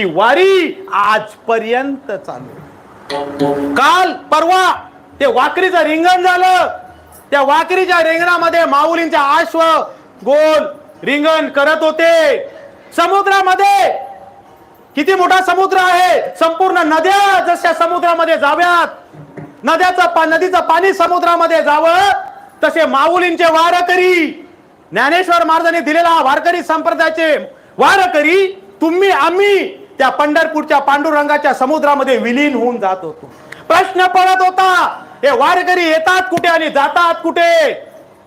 वारी आजपर्यंत चालू। काल परवा ते वाकरीचं रिंगण झालं, त्या वाकरीच्या रिंगणामध्ये माऊलींच्या आश्व गोल रिंगण करत होते। समुद्रामध्ये किती मोठा समुद्र आहे, संपूर्ण नद्या जशा समुद्रामध्ये जाव्यात, नदीचं पाणी समुद्रामध्ये जावं, तसे माऊलींचे वारकरी, ज्ञानेश्वर महाराजांनी दिलेला वारकरी संप्रदायाचे वारकरी तुम्ही आम्ही त्या पंढरपूरच्या पांडुरंगाच्या समुद्रामध्ये विलीन होऊन जात होतो। प्रश्न पडत होता, हे वारकरी येतात कुठे आणि जातात कुठे?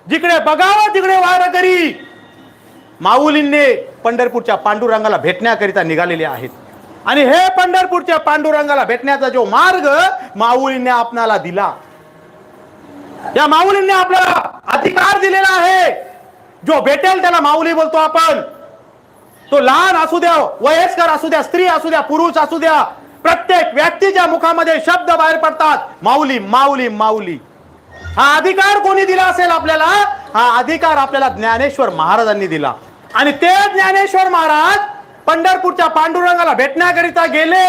जिकडे बघावं तिकडे वारकरी माऊलींनी पंढरपूरच्या पांडुरंगाला भेटण्याकरिता निघालेले आहेत। आणि हे पंढरपूरच्या पांडुरंगाला भेटण्याचा जो मार्ग माऊलींनी आपणाला दिला, या माऊलींनी आपल्याला अधिकार दिलेला आहे। जो भेटेल त्याला माऊली बोलतो आपण। तो लहान असू द्या, वयस्कर असू द्या, स्त्री असू द्या, पुरुष असू द्या, प्रत्येक व्यक्तीच्या मुखामध्ये शब्द बाहेर पडतात, माऊली माऊली माऊली। हा अधिकार कोणी दिला असेल आपल्याला? हा अधिकार आपल्याला ज्ञानेश्वर महाराजांनी दिला। आणि ते ज्ञानेश्वर महाराज पंढरपूरच्या पांडुरंगाला भेटण्याकरिता गेले,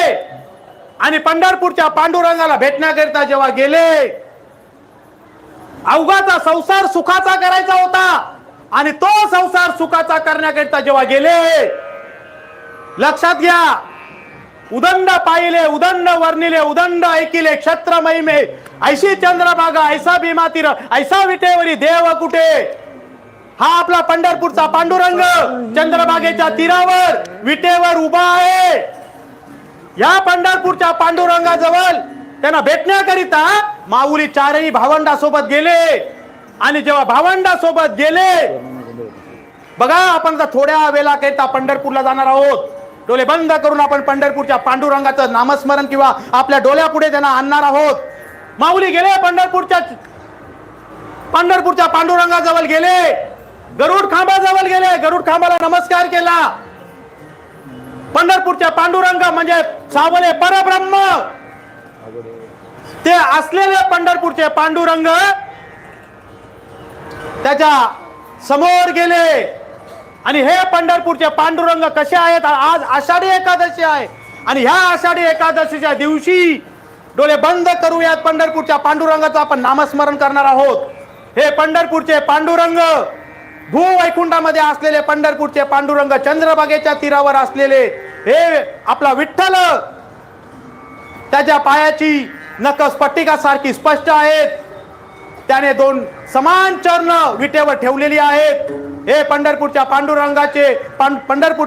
आणि पंढरपूरच्या पांडुरंगाला भेटण्याकरिता जेव्हा गेले, अवघाचा संसार सुखाचा करायचा होता, आणि तो संसार सुखाचा करण्याकरिता जेव्हा गेले, लक्षात घ्या, उदंड पाहिले, उदंड वर्णिले, उदंड ऐकिले, क्षत्र महिमे, ऐशी चंद्रभागा, ऐसा भीमा तीर, ऐसा विटेवरी देव कुठे। हा आपला पंढरपूरचा पांडुरंग चंद्रभागेच्या तीरावर विटेवर उभा आहे। या पंढरपूरच्या पांडुरंगाजवळ त्यांना भेटण्याकरिता माऊली चारही भावंडासोबत गेले। आणि जेव्हा भावंडासोबत गेले, बघा आपण थोड्या वेळाकरिता पंढरपूरला जाणार आहोत, डोळे बंद करून आपण पंढरपूरच्या पांडुरंगाचं नामस्मरण किंवा आपल्या डोळ्यापुढे त्यांना आणणार आहोत। माऊली गेले पंढरपूरच्या पांडुरंगाजवळ गेले, गरुड खांबाजवळ गेले, गरुड खांबाला नमस्कार केला। पंढरपूरच्या पांडुरंग म्हणजे सावले परब्रह्म, ते असलेले पंढरपूरचे पांडुरंग त्याच्या समोर गेले। आणि हे पंढरपूरचे पांडुरंग कसे आहेत? आज आषाढी एकादशी आहे, आणि ह्या आषाढी एकादशीच्या दिवशी डोळे बंद करूयात, पंढरपूरच्या पांडुरंगाचं आपण नामस्मरण करणार आहोत। हे पंढरपूरचे पांडुरंग, भूवैकुंठामध्ये असलेले पंढरपूरचे पांडुरंग, चंद्रभागेच्या तीरावर असलेले हे आपला विठ्ठल, त्याच्या पायाची नख स्फटिकासारखी स्पष्ट आहेत, त्याने दोन समान चरण विटेवर ठेवलेली आहेत। हे पंढरपूरच्या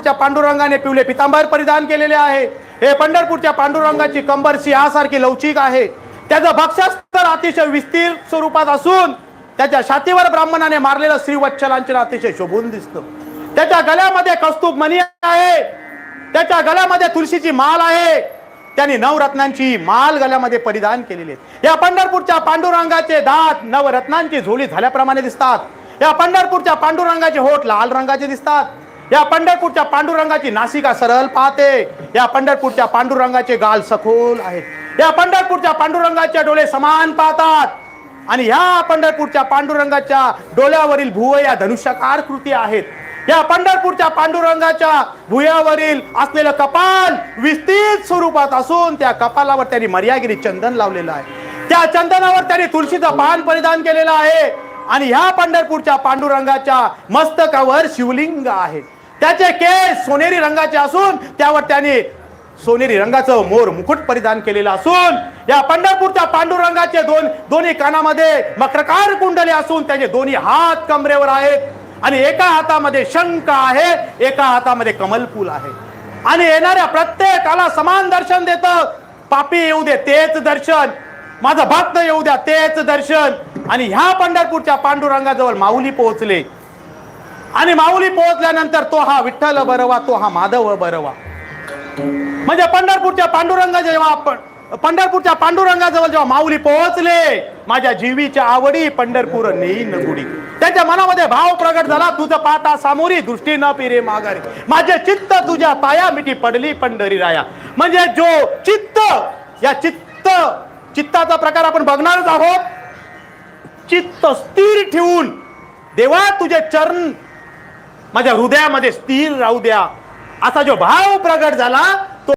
पांडुरंगाने पिवळे पितांबर परिधान केलेले आहे। हे पंढरपूरच्या पांडुरंगाची कंबर सिंहासारखी लवचिक आहे। त्याचं भक्षस्तर अतिशय विस्तीर स्वरूपात असून त्याच्या छातीवर ब्राह्मणाने मारलेलं श्रीवत्सलांचन अतिशय शोभून दिसतं। त्याच्या गळ्यामध्ये कौस्तुभ मणी आहे, त्याच्या गळ्यामध्ये तुळशीची माळ आहे, त्यांनी नवरत्नांची माल गळ्यामध्ये परिधान केलेली आहे। या पंढरपूरच्या पांडुरंगाचे दात नवरत्नांची झोळी झाल्याप्रमाणे दिसतात। या पंढरपूरच्या पांडुरंगाचे होठ लाल रंगाचे दिसतात। या पंढरपूरच्या पांडुरंगाची नासिका सरळ पाहते। या पंढरपूरच्या पांडुरंगाचे गाल सखोल आहेत। या पंढरपूरच्या पांडुरंगाचे डोळे समान पाहतात। आणि ह्या पंढरपूरच्या पांडुरंगाच्या डोळ्यावरील भुवया या धनुष्याकार कृती आहेत। या पंढरपूरच्या पांडुरंगाच्या भुयावरील असलेलं कपाल विस्तृत स्वरूपात असून त्या कपालावर त्यांनी मर्यागिरी चंदन लावलेलं आहे। त्या चंदनावर त्यांनी तुळशीचं पान परिधान केलेलं आहे। आणि ह्या पंढरपूरच्या पांडुरंगाच्या मस्तकावर शिवलिंग आहे। त्याचे केस सोनेरी रंगाचे असून त्यावर त्यांनी सोनेरी रंगाचं मोर मुकुट परिधान केलेलं असून या पंढरपूरच्या पांडुरंगाचे दोन्ही कानामध्ये मकरकार कुंडले असून त्याचे दोन्ही हात कमरेवर आहेत। आणि एका हातामध्ये शंख आहे, एका हातामध्ये कमलफूल आहे। आणि येणाऱ्या प्रत्येकाला समान दर्शन देतं। पापी येऊ दे तेच दर्शन, माझा भक्त येऊ द्या तेच दर्शन। आणि ह्या पंढरपूरच्या पांडुरंगाजवळ माऊली पोहोचले। आणि माऊली पोहोचल्यानंतर तो हा विठ्ठल बरवा, तो हा माधव बरवा। म्हणजे पंढरपूरच्या पांडुरंगाजवळ जेव्हा माऊली पोहोचले, माझ्या जीवीच्या आवडी पंढरपूर नेईन गुडी। त्याच्या मनामध्ये भाव प्रगट झाला, तुझं पाहता सामोरी दृष्टी न पिरे माघारी, माझे चित्त तुझ्या पाया मिठी पडली पंढरी राया। म्हणजे जो चित्त, या चित्ताचा प्रकार आपण बघणारच आहोत। चित्त स्थिर ठेवून देवा तुझे चरण माझ्या हृदयामध्ये स्थिर राहू द्या, असा जो भाव प्रगट झाला